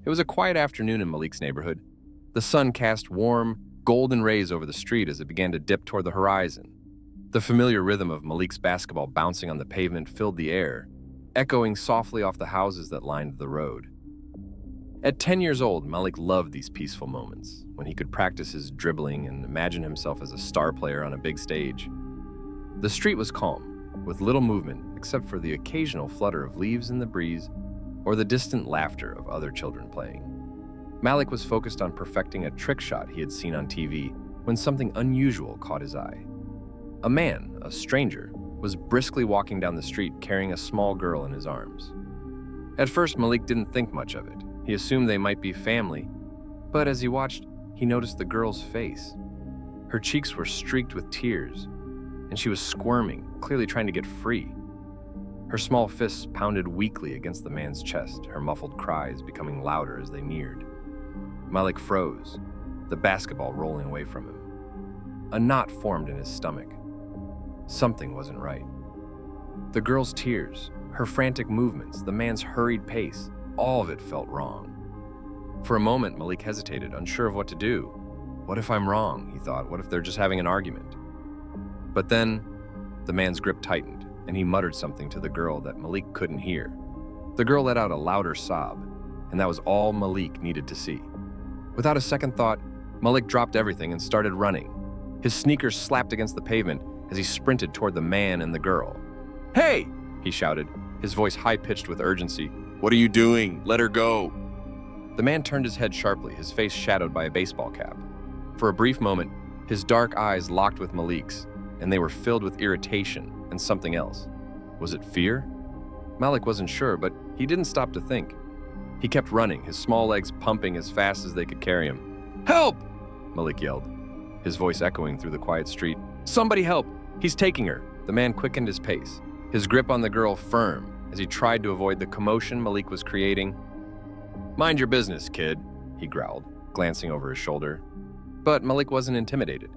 It was a quiet afternoon in Malik's neighborhood. The sun cast warm, golden rays over the street as it began to dip toward the horizon. The familiar rhythm of Malik's basketball bouncing on the pavement filled the air, echoing softly off the houses that lined the road. At 10 years old, Malik loved these peaceful moments, when he could practice his dribbling and imagine himself as a star player on a big stage. The street was calm, with little movement except for the occasional flutter of leaves in the breeze or the distant laughter of other children playing. Malik was focused on perfecting a trick shot he had seen on TV when something unusual caught his eye. A man, a stranger, was briskly walking down the street carrying a small girl in his arms. At first, Malik didn't think much of it. He assumed they might be family, but as he watched, he noticed the girl's face. Her cheeks were streaked with tears, and she was squirming, clearly trying to get free. Her small fists pounded weakly against the man's chest, her muffled cries becoming louder as they neared. Malik froze, the basketball rolling away from him. A knot formed in his stomach. Something wasn't right. The girl's tears, her frantic movements, the man's hurried pace, all of it felt wrong. For a moment, Malik hesitated, unsure of what to do. What if I'm wrong, he thought. What if they're just having an argument? But then, the man's grip tightened, and he muttered something to the girl that Malik couldn't hear. The girl let out a louder sob, and that was all Malik needed to see. Without a second thought, Malik dropped everything and started running. His sneakers slapped against the pavement as he sprinted toward the man and the girl. "Hey!" he shouted, his voice high-pitched with urgency. "What are you doing? Let her go!" The man turned his head sharply, his face shadowed by a baseball cap. For a brief moment, his dark eyes locked with Malik's, and they were filled with irritation and something else. Was it fear? Malik wasn't sure, but he didn't stop to think. He kept running, his small legs pumping as fast as they could carry him. "Help!" Malik yelled, his voice echoing through the quiet street. "Somebody help! He's taking her!" The man quickened his pace, his grip on the girl firm as he tried to avoid the commotion Malik was creating. "Mind your business, kid," he growled, glancing over his shoulder. But Malik wasn't intimidated.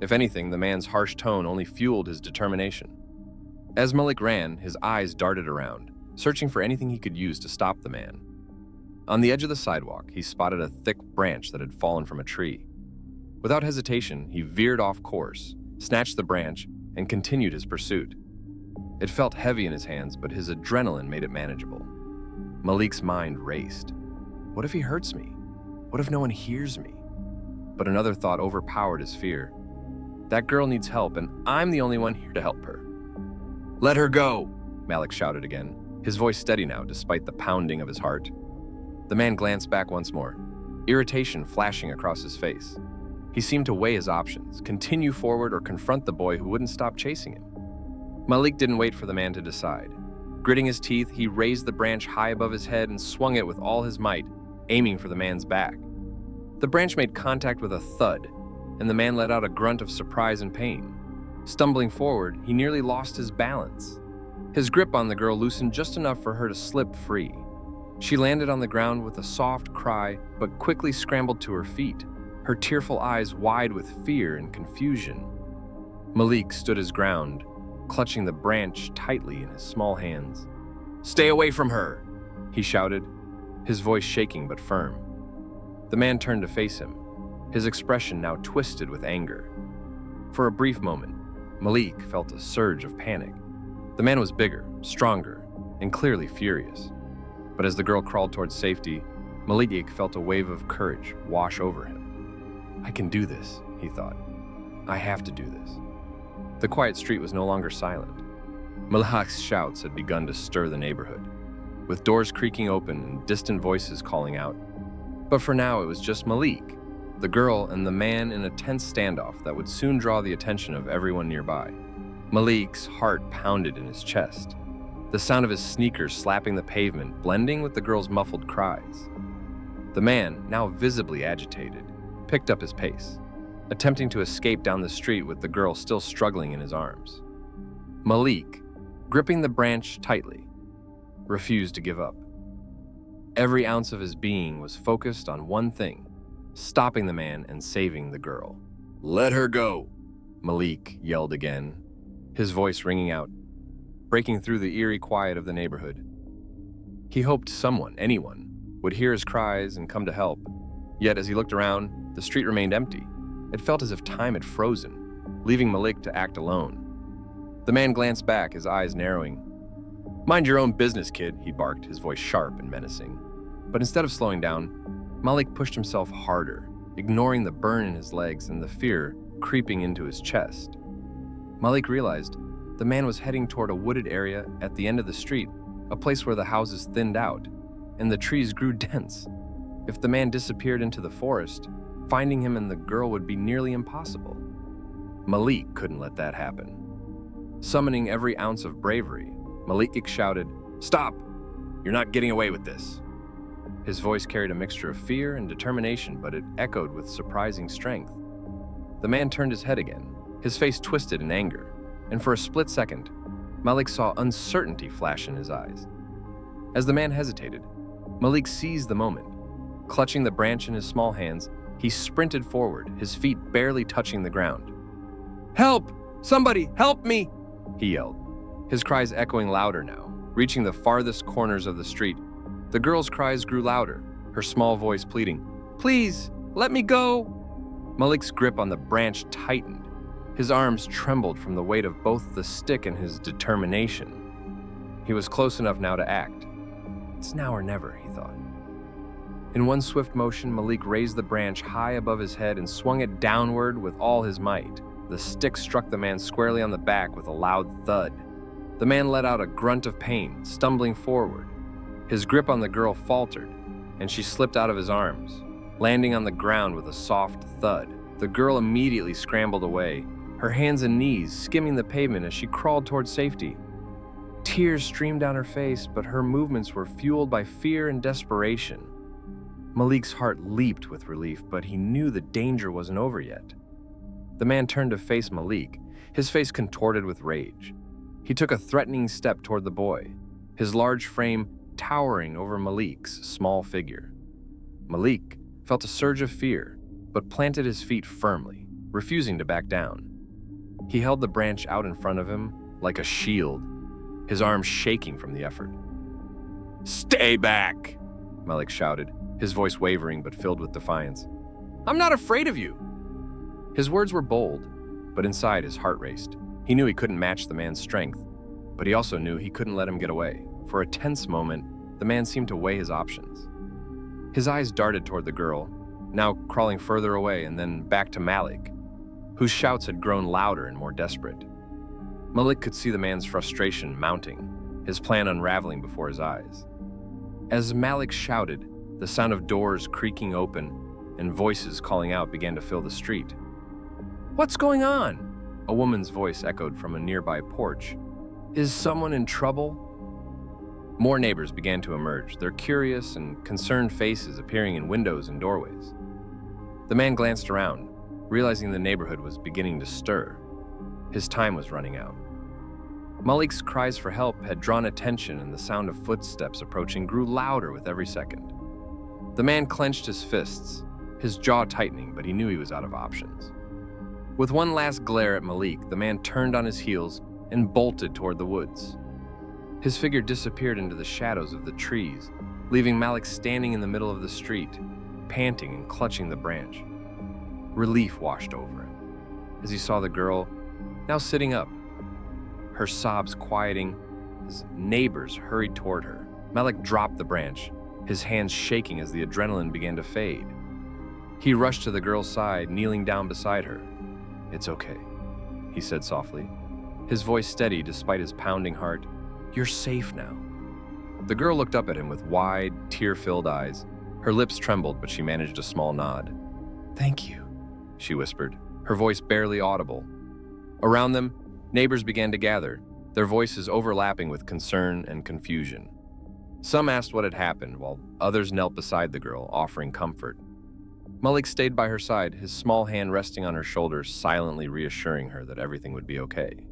If anything, the man's harsh tone only fueled his determination. As Malik ran, his eyes darted around, searching for anything he could use to stop the man. On the edge of the sidewalk, he spotted a thick branch that had fallen from a tree. Without hesitation, he veered off course, snatched the branch, and continued his pursuit. It felt heavy in his hands, but his adrenaline made it manageable. Malik's mind raced. What if he hurts me? What if no one hears me? But another thought overpowered his fear. That girl needs help, and I'm the only one here to help her. "Let her go!" Malik shouted again, his voice steady now despite the pounding of his heart. The man glanced back once more, irritation flashing across his face. He seemed to weigh his options, continue forward or confront the boy who wouldn't stop chasing him. Malik didn't wait for the man to decide. Gritting his teeth, he raised the branch high above his head and swung it with all his might, aiming for the man's back. The branch made contact with a thud, and the man let out a grunt of surprise and pain. Stumbling forward, he nearly lost his balance. His grip on the girl loosened just enough for her to slip free. She landed on the ground with a soft cry, but quickly scrambled to her feet, her tearful eyes wide with fear and confusion. Malik stood his ground, clutching the branch tightly in his small hands. "Stay away from her!" he shouted, his voice shaking but firm. The man turned to face him, his expression now twisted with anger. For a brief moment, Malik felt a surge of panic. The man was bigger, stronger, and clearly furious. But as the girl crawled towards safety, Malik felt a wave of courage wash over him. "I can do this," he thought. "I have to do this." The quiet street was no longer silent. Malik's shouts had begun to stir the neighborhood, with doors creaking open and distant voices calling out. But for now, it was just Malik, the girl, and the man in a tense standoff that would soon draw the attention of everyone nearby. Malik's heart pounded in his chest, the sound of his sneakers slapping the pavement blending with the girl's muffled cries. The man, now visibly agitated, picked up his pace, attempting to escape down the street with the girl still struggling in his arms. Malik, gripping the branch tightly, refused to give up. Every ounce of his being was focused on one thing: stopping the man and saving the girl. "Let her go!" Malik yelled again, his voice ringing out, breaking through the eerie quiet of the neighborhood. He hoped someone, anyone, would hear his cries and come to help. Yet as he looked around, the street remained empty. It felt as if time had frozen, leaving Malik to act alone. The man glanced back, his eyes narrowing. "Mind your own business, kid," he barked, his voice sharp and menacing. But instead of slowing down, Malik pushed himself harder, ignoring the burn in his legs and the fear creeping into his chest. Malik realized the man was heading toward a wooded area at the end of the street, a place where the houses thinned out and the trees grew dense. If the man disappeared into the forest, finding him and the girl would be nearly impossible. Malik couldn't let that happen. Summoning every ounce of bravery, Malik shouted, "Stop! You're not getting away with this." His voice carried a mixture of fear and determination, but it echoed with surprising strength. The man turned his head again, his face twisted in anger, and for a split second, Malik saw uncertainty flash in his eyes. As the man hesitated, Malik seized the moment. Clutching the branch in his small hands, he sprinted forward, his feet barely touching the ground. "Help! Somebody, help me!" he yelled, his cries echoing louder now, reaching the farthest corners of the street. The girl's cries grew louder, her small voice pleading, "Please, let me go!" Malik's grip on the branch tightened. His arms trembled from the weight of both the stick and his determination. He was close enough now to act. It's now or never, he thought. In one swift motion, Malik raised the branch high above his head and swung it downward with all his might. The stick struck the man squarely on the back with a loud thud. The man let out a grunt of pain, stumbling forward. His grip on the girl faltered, and she slipped out of his arms, landing on the ground with a soft thud. The girl immediately scrambled away, her hands and knees skimming the pavement as she crawled towards safety. Tears streamed down her face, but her movements were fueled by fear and desperation. Malik's heart leaped with relief, but he knew the danger wasn't over yet. The man turned to face Malik, his face contorted with rage. He took a threatening step toward the boy, his large frame towering over Malik's small figure. Malik felt a surge of fear, but planted his feet firmly, refusing to back down. He held the branch out in front of him like a shield, his arms shaking from the effort. "Stay back!" Malik shouted, his voice wavering but filled with defiance. "I'm not afraid of you!" His words were bold, but inside his heart raced. He knew he couldn't match the man's strength, but he also knew he couldn't let him get away. For a tense moment, the man seemed to weigh his options. His eyes darted toward the girl, now crawling further away and then back to Malik, whose shouts had grown louder and more desperate. Malik could see the man's frustration mounting, his plan unraveling before his eyes. As Malik shouted, the sound of doors creaking open and voices calling out began to fill the street. "What's going on?" A woman's voice echoed from a nearby porch. "Is someone in trouble?" More neighbors began to emerge, their curious and concerned faces appearing in windows and doorways. The man glanced around, realizing the neighborhood was beginning to stir. His time was running out. Malik's cries for help had drawn attention, and the sound of footsteps approaching grew louder with every second. The man clenched his fists, his jaw tightening, but he knew he was out of options. With one last glare at Malik, the man turned on his heels and bolted toward the woods. His figure disappeared into the shadows of the trees, leaving Malik standing in the middle of the street, panting and clutching the branch. Relief washed over him as he saw the girl, now sitting up, her sobs quieting as neighbors hurried toward her. Malik dropped the branch, his hands shaking as the adrenaline began to fade. He rushed to the girl's side, kneeling down beside her. "It's okay," he said softly, his voice steady despite his pounding heart. "You're safe now." The girl looked up at him with wide, tear-filled eyes. Her lips trembled, but she managed a small nod. "Thank you," she whispered, her voice barely audible. Around them, neighbors began to gather, their voices overlapping with concern and confusion. Some asked what had happened, while others knelt beside the girl, offering comfort. Malik stayed by her side, his small hand resting on her shoulder, silently reassuring her that everything would be okay.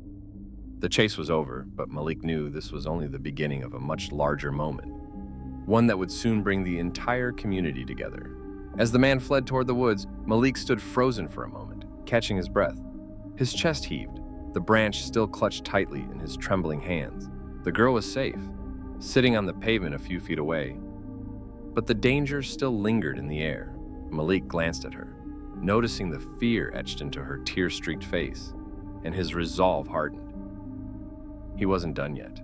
The chase was over, but Malik knew this was only the beginning of a much larger moment, one that would soon bring the entire community together. As the man fled toward the woods, Malik stood frozen for a moment, catching his breath. His chest heaved, the branch still clutched tightly in his trembling hands. The girl was safe, sitting on the pavement a few feet away. But the danger still lingered in the air. Malik glanced at her, noticing the fear etched into her tear-streaked face, and his resolve hardened. He wasn't done yet.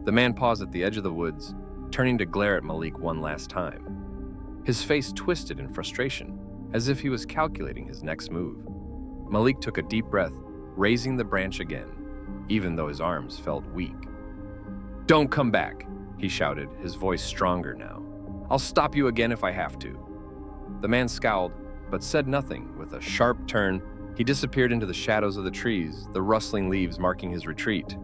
The man paused at the edge of the woods, turning to glare at Malik one last time. His face twisted in frustration, as if he was calculating his next move. Malik took a deep breath, raising the branch again, even though his arms felt weak. "Don't come back," he shouted, his voice stronger now. "I'll stop you again if I have to." The man scowled, but said nothing. With a sharp turn, he disappeared into the shadows of the trees, the rustling leaves marking his retreat.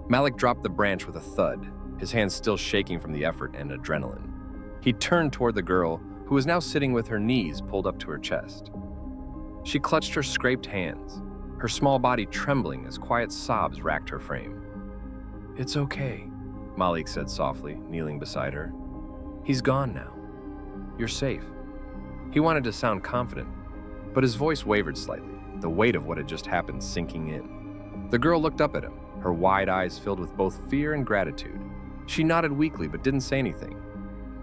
Malik dropped the branch with a thud, his hands still shaking from the effort and adrenaline. He turned toward the girl, who was now sitting with her knees pulled up to her chest. She clutched her scraped hands, her small body trembling as quiet sobs racked her frame. "It's okay," Malik said softly, kneeling beside her. "He's gone now. You're safe." He wanted to sound confident, but his voice wavered slightly, the weight of what had just happened sinking in. The girl looked up at him, her wide eyes filled with both fear and gratitude. She nodded weakly but didn't say anything.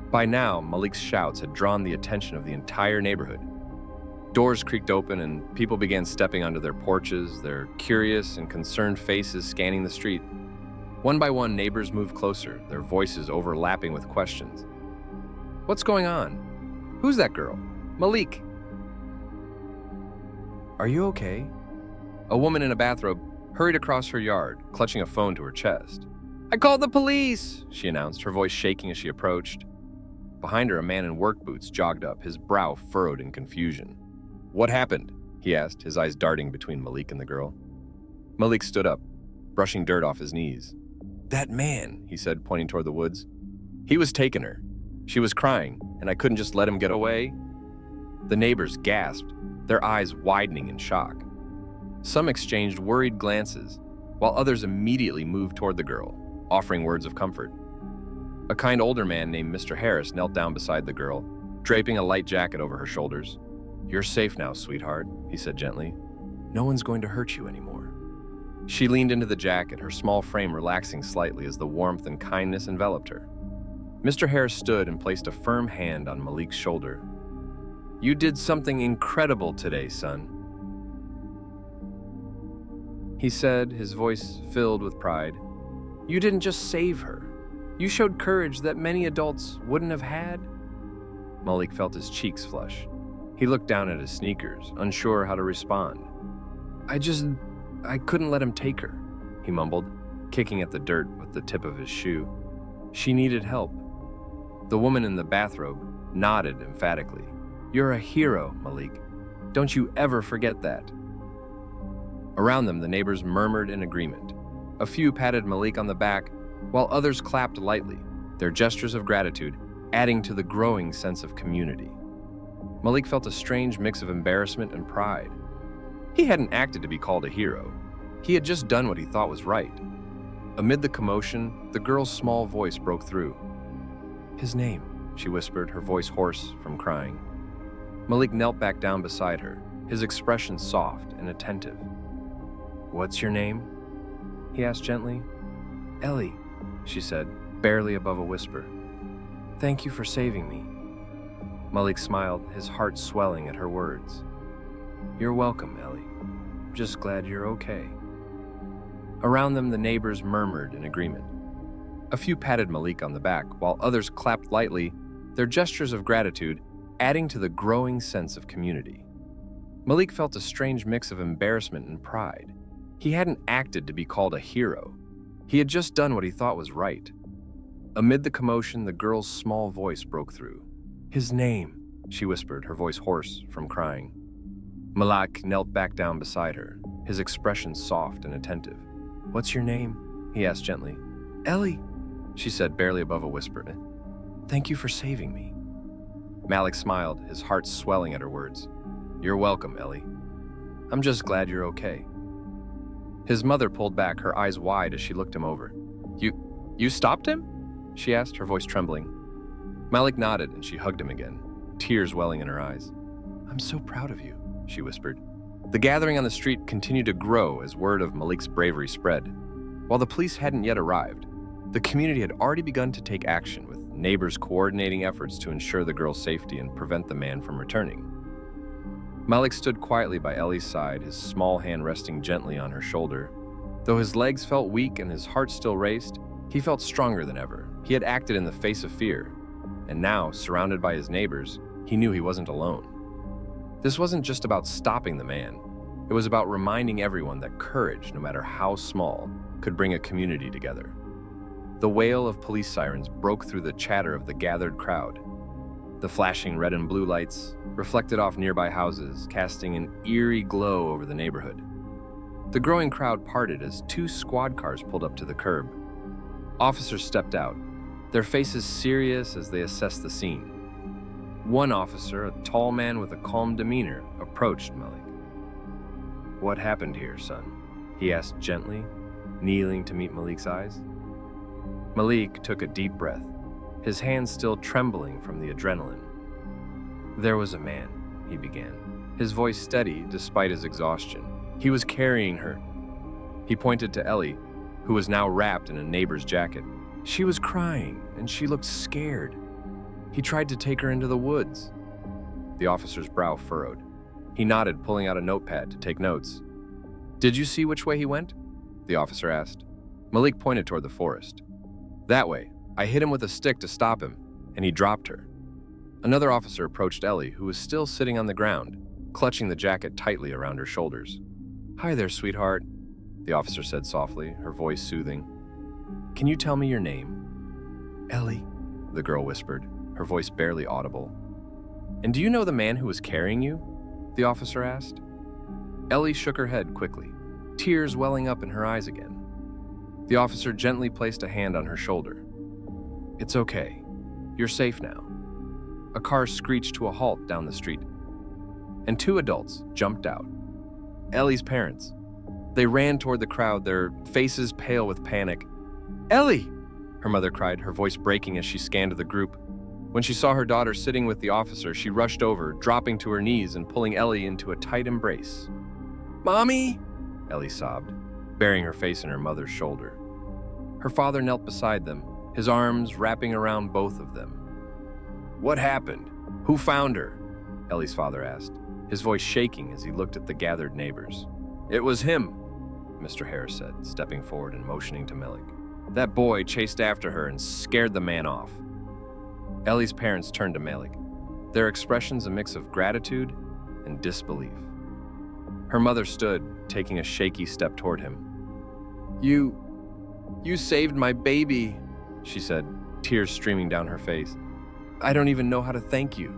By now, Malik's shouts had drawn the attention of the entire neighborhood. Doors creaked open and people began stepping onto their porches, their curious and concerned faces scanning the street. One by one, neighbors moved closer, their voices overlapping with questions. "What's going on? Who's that girl? Malik. Are you okay?" A woman in a bathrobe hurried across her yard, clutching a phone to her chest. "I called the police," she announced, her voice shaking as she approached. Behind her, a man in work boots jogged up, his brow furrowed in confusion. "What happened?" he asked, his eyes darting between Malik and the girl. Malik stood up, brushing dirt off his knees. "That man," he said, pointing toward the woods. "He was taking her. She was crying, and I couldn't just let him get away." The neighbors gasped, their eyes widening in shock. Some exchanged worried glances, while others immediately moved toward the girl, offering words of comfort. A kind older man named Mr. Harris knelt down beside the girl, draping a light jacket over her shoulders. "You're safe now, sweetheart," he said gently. "No one's going to hurt you anymore." She leaned into the jacket, her small frame relaxing slightly as the warmth and kindness enveloped her. Mr. Harris stood and placed a firm hand on Malik's shoulder. "You did something incredible today, son," he said, his voice filled with pride. "You didn't just save her. You showed courage that many adults wouldn't have had." Malik felt his cheeks flush. He looked down at his sneakers, unsure how to respond. I couldn't let him take her," he mumbled, kicking at the dirt with the tip of his shoe. "She needed help." The woman in the bathrobe nodded emphatically. "You're a hero, Malik. Don't you ever forget that." Around them, the neighbors murmured in agreement. A few patted Malik on the back, while others clapped lightly, their gestures of gratitude adding to the growing sense of community. Malik felt a strange mix of embarrassment and pride. He hadn't acted to be called a hero. He had just done what he thought was right. Amid the commotion, the girl's small voice broke through. "His name," she whispered, her voice hoarse from crying. Malik knelt back down beside her, his expression soft and attentive. "What's your name?" he asked gently. "Ellie," she said, barely above a whisper. "Thank you for saving me." Malik smiled, his heart swelling at her words. "You're welcome, Ellie. Just glad you're okay." Around them, the neighbors murmured in agreement. A few patted Malik on the back, while others clapped lightly, their gestures of gratitude adding to the growing sense of community. Malik felt a strange mix of embarrassment and pride. He hadn't acted to be called a hero. He had just done what he thought was right. Amid the commotion, the girl's small voice broke through. "His name," she whispered, her voice hoarse from crying. Malik knelt back down beside her, his expression soft and attentive. "What's your name?" he asked gently. "Ellie," she said, barely above a whisper. "Thank you for saving me." Malik smiled, his heart swelling at her words. "You're welcome, Ellie. I'm just glad you're okay." His mother pulled back, her eyes wide as she looked him over. You stopped him?" she asked, her voice trembling. Malik nodded and she hugged him again, tears welling in her eyes. "I'm so proud of you," she whispered. The gathering on the street continued to grow as word of Malik's bravery spread. While the police hadn't yet arrived, the community had already begun to take action, with neighbors coordinating efforts to ensure the girl's safety and prevent the man from returning. Malik stood quietly by Ellie's side, his small hand resting gently on her shoulder. Though his legs felt weak and his heart still raced, he felt stronger than ever. He had acted in the face of fear, and now, surrounded by his neighbors, he knew he wasn't alone. This wasn't just about stopping the man. It was about reminding everyone that courage, no matter how small, could bring a community together. The wail of police sirens broke through the chatter of the gathered crowd. The flashing red and blue lights reflected off nearby houses, casting an eerie glow over the neighborhood. The growing crowd parted as two squad cars pulled up to the curb. Officers stepped out, their faces serious as they assessed the scene. One officer, a tall man with a calm demeanor, approached Malik. "What happened here, son?" he asked gently, kneeling to meet Malik's eyes. Malik took a deep breath, his hands still trembling from the adrenaline. "There was a man," he began, his voice steady despite his exhaustion. "He was carrying her." He pointed to Ellie, who was now wrapped in a neighbor's jacket. She was crying, and she looked scared. He tried to take her into the woods. The officer's brow furrowed. He nodded, pulling out a notepad to take notes. "Did you see which way he went?" the officer asked. Malik pointed toward the forest. "That way. I hit him with a stick to stop him, and he dropped her." Another officer approached Ellie, who was still sitting on the ground, clutching the jacket tightly around her shoulders. "Hi there, sweetheart," the officer said softly, her voice soothing. "Can you tell me your name?" "Ellie," the girl whispered, her voice barely audible. "And do you know the man who was carrying you?" the officer asked. Ellie shook her head quickly, tears welling up in her eyes again. The officer gently placed a hand on her shoulder. "It's okay. You're safe now." A car screeched to a halt down the street, and two adults jumped out. Ellie's parents. They ran toward the crowd, their faces pale with panic. "Ellie!" her mother cried, her voice breaking as she scanned the group. When she saw her daughter sitting with the officer, she rushed over, dropping to her knees and pulling Ellie into a tight embrace. "Mommy!" Ellie sobbed, burying her face in her mother's shoulder. Her father knelt beside them, his arms wrapping around both of them. "What happened? Who found her?" Ellie's father asked, his voice shaking as he looked at the gathered neighbors. "It was him," Mr. Harris said, stepping forward and motioning to Malik. "That boy chased after her and scared the man off." Ellie's parents turned to Malik, their expressions a mix of gratitude and disbelief. Her mother stood, taking a shaky step toward him. You saved my baby," she said, tears streaming down her face. "I don't even know how to thank you."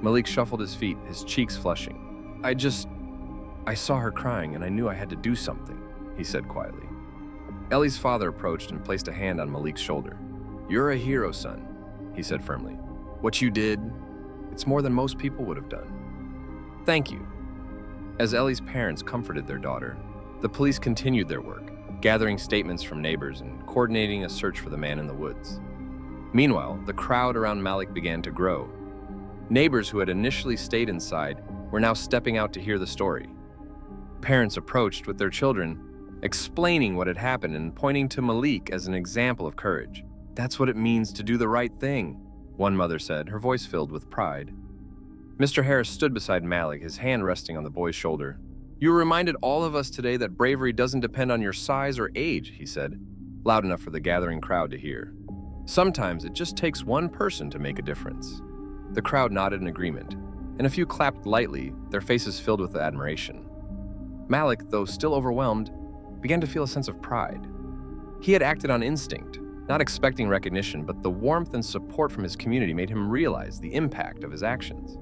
Malik shuffled his feet, his cheeks flushing. I saw her crying and I knew I had to do something," he said quietly. Ellie's father approached and placed a hand on Malik's shoulder. "You're a hero, son," he said firmly. "What you did, it's more than most people would have done. Thank you." As Ellie's parents comforted their daughter, the police continued their work, gathering statements from neighbors and coordinating a search for the man in the woods. Meanwhile, the crowd around Malik began to grow. Neighbors who had initially stayed inside were now stepping out to hear the story. Parents approached with their children, explaining what had happened and pointing to Malik as an example of courage. "That's what it means to do the right thing," one mother said, her voice filled with pride. Mr. Harris stood beside Malik, his hand resting on the boy's shoulder. "You reminded all of us today that bravery doesn't depend on your size or age," he said, loud enough for the gathering crowd to hear. "Sometimes it just takes one person to make a difference." The crowd nodded in agreement, and a few clapped lightly, their faces filled with admiration. Malik, though still overwhelmed, began to feel a sense of pride. He had acted on instinct, not expecting recognition, but the warmth and support from his community made him realize the impact of his actions.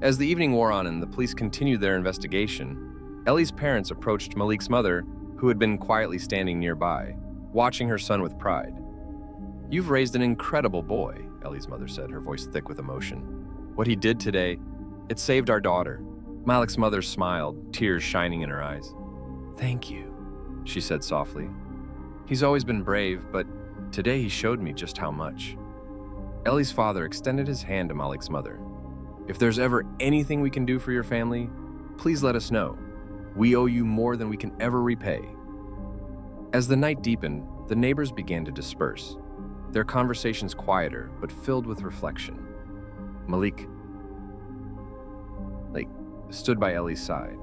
As the evening wore on and the police continued their investigation, Ellie's parents approached Malik's mother, who had been quietly standing nearby, watching her son with pride. "You've raised an incredible boy," Ellie's mother said, her voice thick with emotion. "What he did today, it saved our daughter." Malik's mother smiled, tears shining in her eyes. "Thank you," she said softly. "He's always been brave, but today he showed me just how much." Ellie's father extended his hand to Malik's mother. "If there's ever anything we can do for your family, please let us know. We owe you more than we can ever repay." As the night deepened, the neighbors began to disperse. their conversations quieter but filled with reflection. Malik, stood by Ellie's side,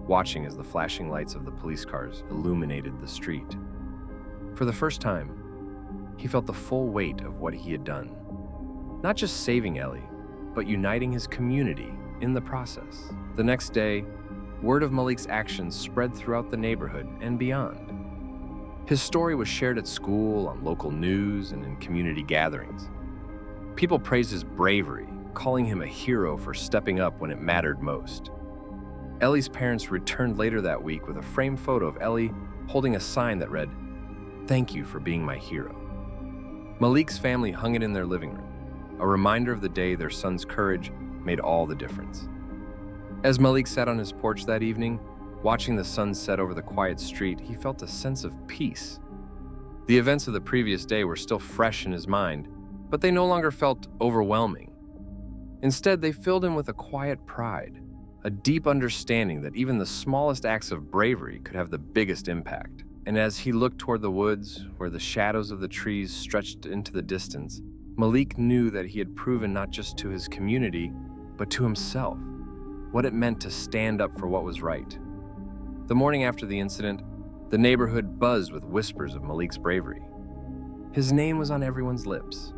watching as the flashing lights of the police cars illuminated the street. For the first time, he felt the full weight of what he had done. Not just saving Ellie, but uniting his community in the process. The next day, word of Malik's actions spread throughout the neighborhood and beyond. His story was shared at school, on local news, and in community gatherings. People praised his bravery, calling him a hero for stepping up when it mattered most. Ellie's parents returned later that week with a framed photo of Ellie holding a sign that read, "Thank you for being my hero." Malik's family hung it in their living room, a reminder of the day their son's courage made all the difference. As Malik sat on his porch that evening, watching the sun set over the quiet street, he felt a sense of peace. The events of the previous day were still fresh in his mind, but they no longer felt overwhelming. Instead, they filled him with a quiet pride, a deep understanding that even the smallest acts of bravery could have the biggest impact. And as he looked toward the woods, where the shadows of the trees stretched into the distance, Malik knew that he had proven not just to his community, but to himself, what it meant to stand up for what was right. The morning after the incident, the neighborhood buzzed with whispers of Malik's bravery. His name was on everyone's lips.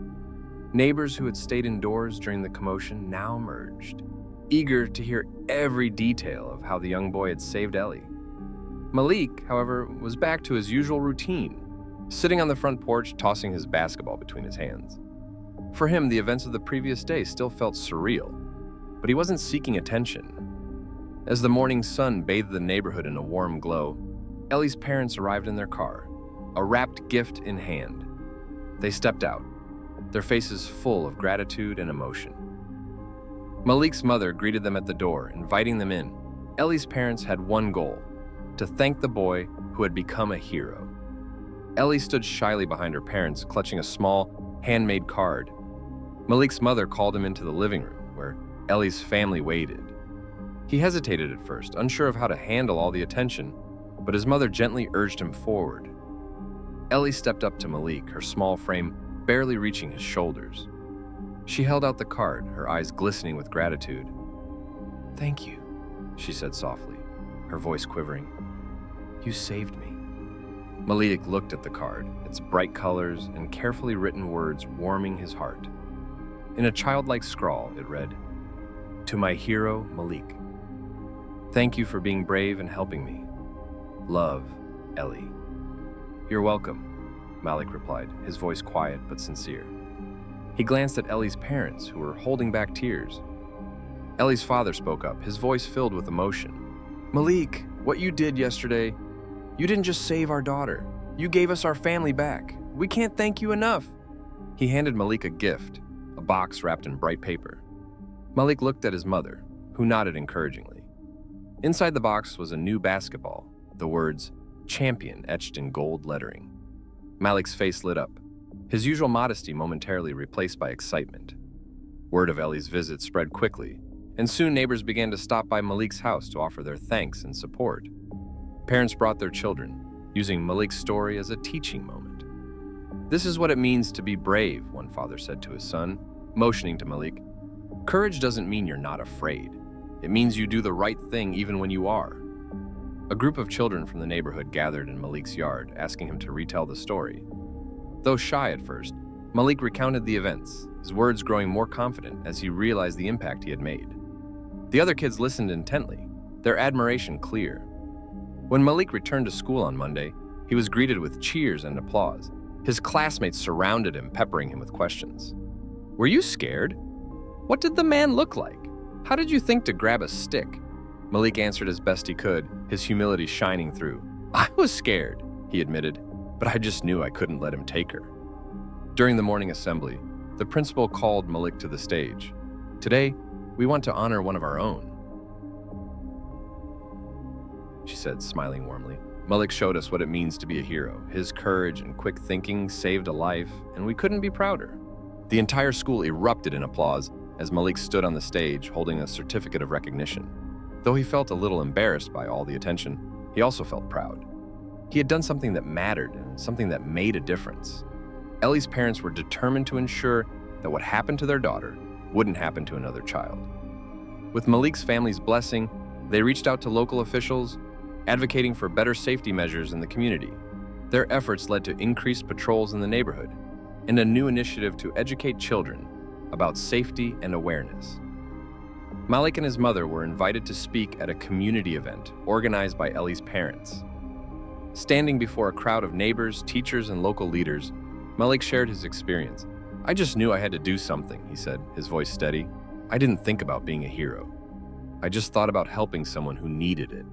Neighbors who had stayed indoors during the commotion now emerged, eager to hear every detail of how the young boy had saved Ellie. Malik, however, was back to his usual routine, sitting on the front porch tossing his basketball between his hands. For him, the events of the previous day still felt surreal, but he wasn't seeking attention. As the morning sun bathed the neighborhood in a warm glow, Ellie's parents arrived in their car, a wrapped gift in hand. They stepped out, their faces full of gratitude and emotion. Malik's mother greeted them at the door, inviting them in. Ellie's parents had one goal: to thank the boy who had become a hero. Ellie stood shyly behind her parents, clutching a small, handmade card. Malik's mother called him into the living room, where Ellie's family waited. He hesitated at first, unsure of how to handle all the attention, but his mother gently urged him forward. Ellie stepped up to Malik, her small frame barely reaching his shoulders. She held out the card, her eyes glistening with gratitude. "Thank you," she said softly, her voice quivering. "You saved me." Malik looked at the card, its bright colors and carefully written words warming his heart. In a childlike scrawl, it read, "To my hero, Malik. Thank you for being brave and helping me. Love, Ellie." "You're welcome," Malik replied, his voice quiet but sincere. He glanced at Ellie's parents, who were holding back tears. Ellie's father spoke up, his voice filled with emotion. "Malik, what you did yesterday, you didn't just save our daughter. You gave us our family back. We can't thank you enough." He handed Malik a gift, a box wrapped in bright paper. Malik looked at his mother, who nodded encouragingly. Inside the box was a new basketball, the words "Champion" etched in gold lettering. Malik's face lit up, his usual modesty momentarily replaced by excitement. Word of Ellie's visit spread quickly, and soon neighbors began to stop by Malik's house to offer their thanks and support. Parents brought their children, using Malik's story as a teaching moment. "This is what it means to be brave," one father said to his son, motioning to Malik. "Courage doesn't mean you're not afraid. It means you do the right thing even when you are." A group of children from the neighborhood gathered in Malik's yard, asking him to retell the story. Though shy at first, Malik recounted the events, his words growing more confident as he realized the impact he had made. The other kids listened intently, their admiration clear. When Malik returned to school on Monday, he was greeted with cheers and applause. His classmates surrounded him, peppering him with questions. "Were you scared? What did the man look like? How did you think to grab a stick?" Malik answered as best he could, his humility shining through. "I was scared," he admitted, "but I just knew I couldn't let him take her." During the morning assembly, the principal called Malik to the stage. "Today, we want to honor one of our own," she said, smiling warmly. "Malik showed us what it means to be a hero. His courage and quick thinking saved a life, and we couldn't be prouder." The entire school erupted in applause as Malik stood on the stage holding a certificate of recognition. Though he felt a little embarrassed by all the attention, he also felt proud. He had done something that mattered and something that made a difference. Ellie's parents were determined to ensure that what happened to their daughter wouldn't happen to another child. With Malik's family's blessing, they reached out to local officials, advocating for better safety measures in the community. Their efforts led to increased patrols in the neighborhood and a new initiative to educate children about safety and awareness. Malik and his mother were invited to speak at a community event organized by Ellie's parents. Standing before a crowd of neighbors, teachers, and local leaders, Malik shared his experience. "I just knew I had to do something," he said, his voice steady. "I didn't think about being a hero. I just thought about helping someone who needed it."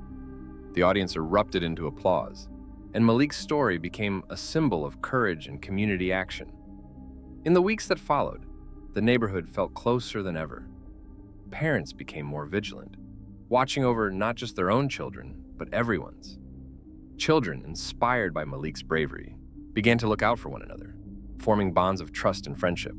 The audience erupted into applause, and Malik's story became a symbol of courage and community action. In the weeks that followed, the neighborhood felt closer than ever. Parents became more vigilant, watching over not just their own children, but everyone's. Children, inspired by Malik's bravery, began to look out for one another, forming bonds of trust and friendship.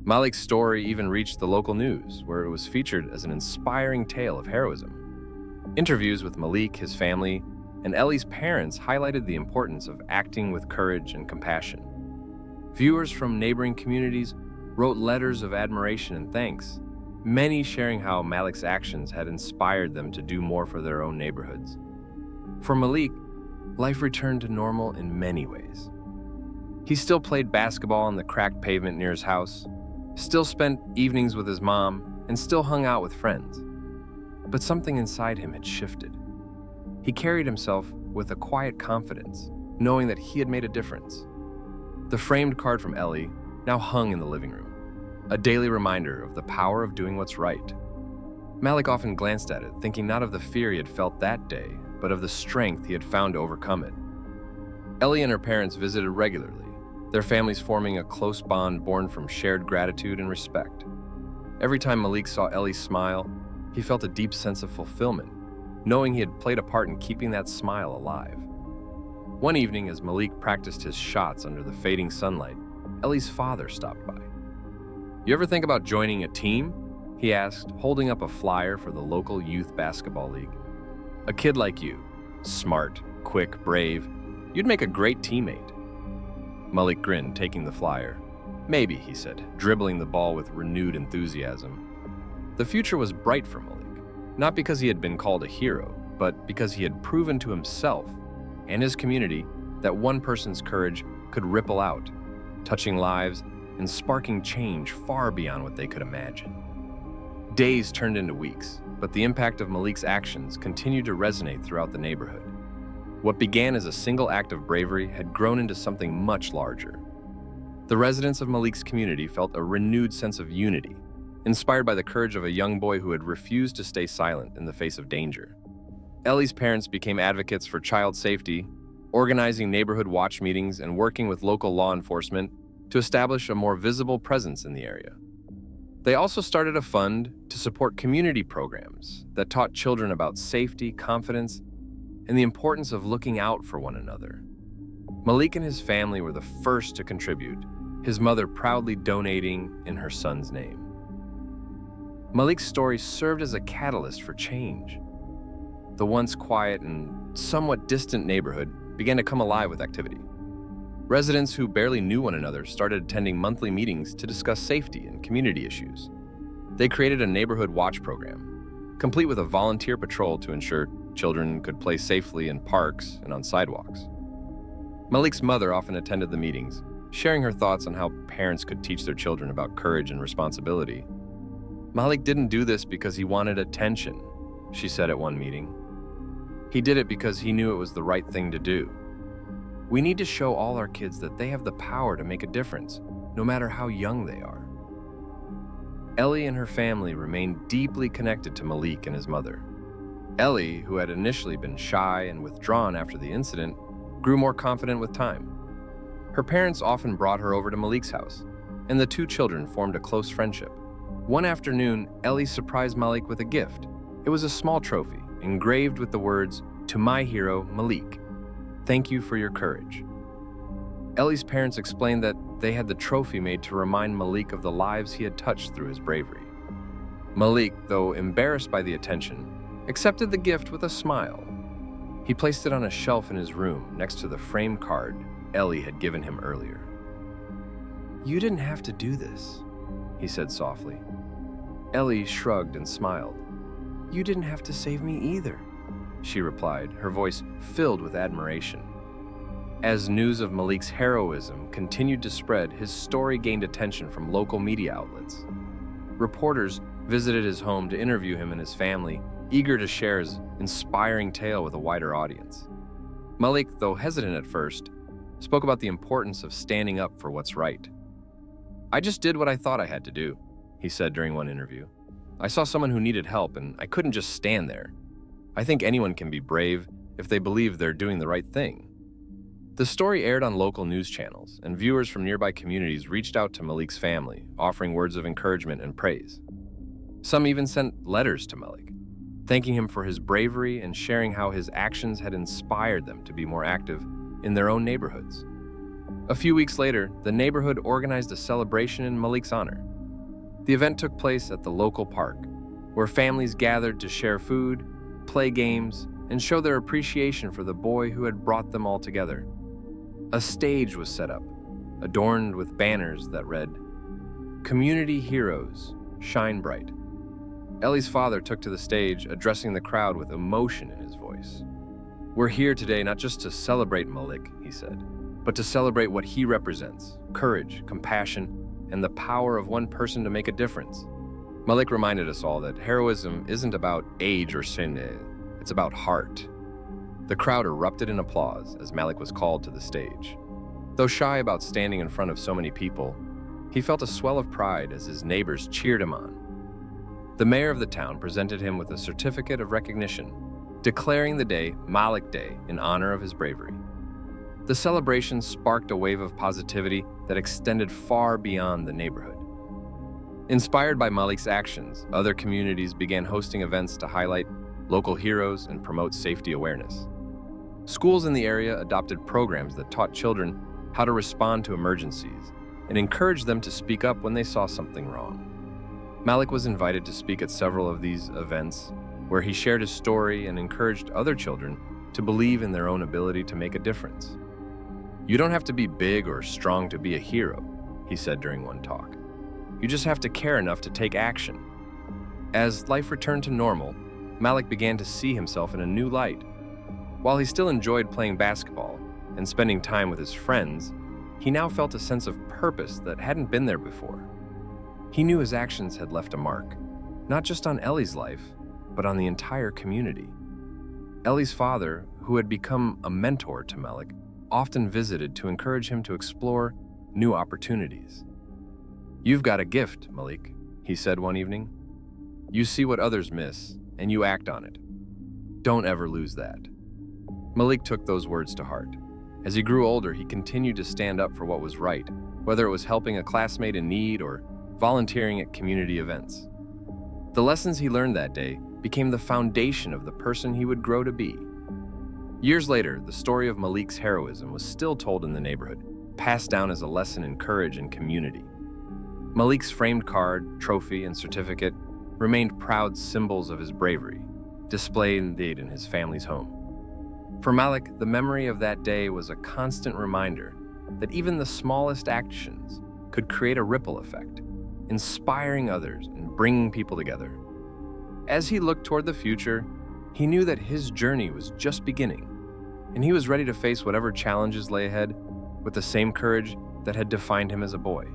Malik's story even reached the local news, where it was featured as an inspiring tale of heroism. Interviews with Malik, his family, and Ellie's parents highlighted the importance of acting with courage and compassion. Viewers from neighboring communities wrote letters of admiration and thanks, many sharing how Malik's actions had inspired them to do more for their own neighborhoods. For Malik, life returned to normal in many ways. He still played basketball on the cracked pavement near his house, still spent evenings with his mom, and still hung out with friends. But something inside him had shifted. He carried himself with a quiet confidence, knowing that he had made a difference. The framed card from Ellie now hung in the living room, a daily reminder of the power of doing what's right. Malik often glanced at it, thinking not of the fear he had felt that day, but of the strength he had found to overcome it. Ellie and her parents visited regularly, their families forming a close bond born from shared gratitude and respect. Every time Malik saw Ellie smile, he felt a deep sense of fulfillment, knowing he had played a part in keeping that smile alive. One evening, as Malik practiced his shots under the fading sunlight, Ellie's father stopped by. "You ever think about joining a team?" he asked, holding up a flyer for the local youth basketball league. "A kid like you, smart, quick, brave, you'd make a great teammate." Malik grinned, taking the flyer. "Maybe," he said, dribbling the ball with renewed enthusiasm. The future was bright for Malik, not because he had been called a hero, but because he had proven to himself and his community that one person's courage could ripple out, touching lives and sparking change far beyond what they could imagine. Days turned into weeks, but the impact of Malik's actions continued to resonate throughout the neighborhood. What began as a single act of bravery had grown into something much larger. The residents of Malik's community felt a renewed sense of unity, inspired by the courage of a young boy who had refused to stay silent in the face of danger. Ellie's parents became advocates for child safety, organizing neighborhood watch meetings and working with local law enforcement to establish a more visible presence in the area. They also started a fund to support community programs that taught children about safety, confidence, and the importance of looking out for one another. Malik and his family were the first to contribute, his mother proudly donating in her son's name. Malik's story served as a catalyst for change. The once quiet and somewhat distant neighborhood began to come alive with activity. Residents who barely knew one another started attending monthly meetings to discuss safety and community issues. They created a neighborhood watch program, complete with a volunteer patrol to ensure children could play safely in parks and on sidewalks. Malik's mother often attended the meetings, sharing her thoughts on how parents could teach their children about courage and responsibility. "Malik didn't do this because he wanted attention," she said at one meeting. "He did it because he knew it was the right thing to do. We need to show all our kids that they have the power to make a difference, no matter how young they are." Ellie and her family remained deeply connected to Malik and his mother. Ellie, who had initially been shy and withdrawn after the incident, grew more confident with time. Her parents often brought her over to Malik's house, and the two children formed a close friendship. One afternoon, Ellie surprised Malik with a gift. It was a small trophy, engraved with the words, "To my hero, Malik. Thank you for your courage." Ellie's parents explained that they had the trophy made to remind Malik of the lives he had touched through his bravery. Malik, though embarrassed by the attention, accepted the gift with a smile. He placed it on a shelf in his room next to the framed card Ellie had given him earlier. "You didn't have to do this," he said softly. Ellie shrugged and smiled. "You didn't have to save me either," she replied, her voice filled with admiration. As news of Malik's heroism continued to spread, his story gained attention from local media outlets. Reporters visited his home to interview him and his family, eager to share his inspiring tale with a wider audience. Malik, though hesitant at first, spoke about the importance of standing up for what's right. "I just did what I thought I had to do," he said during one interview. "I saw someone who needed help and I couldn't just stand there. I think anyone can be brave if they believe they're doing the right thing." The story aired on local news channels, and viewers from nearby communities reached out to Malik's family, offering words of encouragement and praise. Some even sent letters to Malik, thanking him for his bravery and sharing how his actions had inspired them to be more active in their own neighborhoods. A few weeks later, the neighborhood organized a celebration in Malik's honor. The event took place at the local park, where families gathered to share food, play games, and show their appreciation for the boy who had brought them all together. A stage was set up, adorned with banners that read, "Community Heroes, Shine Bright." Ellie's father took to the stage, addressing the crowd with emotion in his voice. "We're here today not just to celebrate Malik," he said, "but to celebrate what he represents: courage, compassion, and the power of one person to make a difference." Malik reminded us all that heroism isn't about age or sin, it's about heart. The crowd erupted in applause as Malik was called to the stage. Though shy about standing in front of so many people, he felt a swell of pride as his neighbors cheered him on. The mayor of the town presented him with a certificate of recognition, declaring the day Malik Day in honor of his bravery. The celebration sparked a wave of positivity that extended far beyond the neighborhood. Inspired by Malik's actions, other communities began hosting events to highlight local heroes and promote safety awareness. Schools in the area adopted programs that taught children how to respond to emergencies and encouraged them to speak up when they saw something wrong. Malik was invited to speak at several of these events, where he shared his story and encouraged other children to believe in their own ability to make a difference. "You don't have to be big or strong to be a hero," he said during one talk. "You just have to care enough to take action." As life returned to normal, Malik began to see himself in a new light. While he still enjoyed playing basketball and spending time with his friends, he now felt a sense of purpose that hadn't been there before. He knew his actions had left a mark, not just on Ellie's life, but on the entire community. Ellie's father, who had become a mentor to Malik, often visited to encourage him to explore new opportunities. "You've got a gift, Malik," he said one evening. "You see what others miss, and you act on it. Don't ever lose that." Malik took those words to heart. As he grew older, he continued to stand up for what was right, whether it was helping a classmate in need or volunteering at community events. The lessons he learned that day became the foundation of the person he would grow to be. Years later, the story of Malik's heroism was still told in the neighborhood, passed down as a lesson in courage and community. Malik's framed card, trophy, and certificate remained proud symbols of his bravery, displayed in his family's home. For Malik, the memory of that day was a constant reminder that even the smallest actions could create a ripple effect, inspiring others and bringing people together. As he looked toward the future, he knew that his journey was just beginning, and he was ready to face whatever challenges lay ahead with the same courage that had defined him as a boy.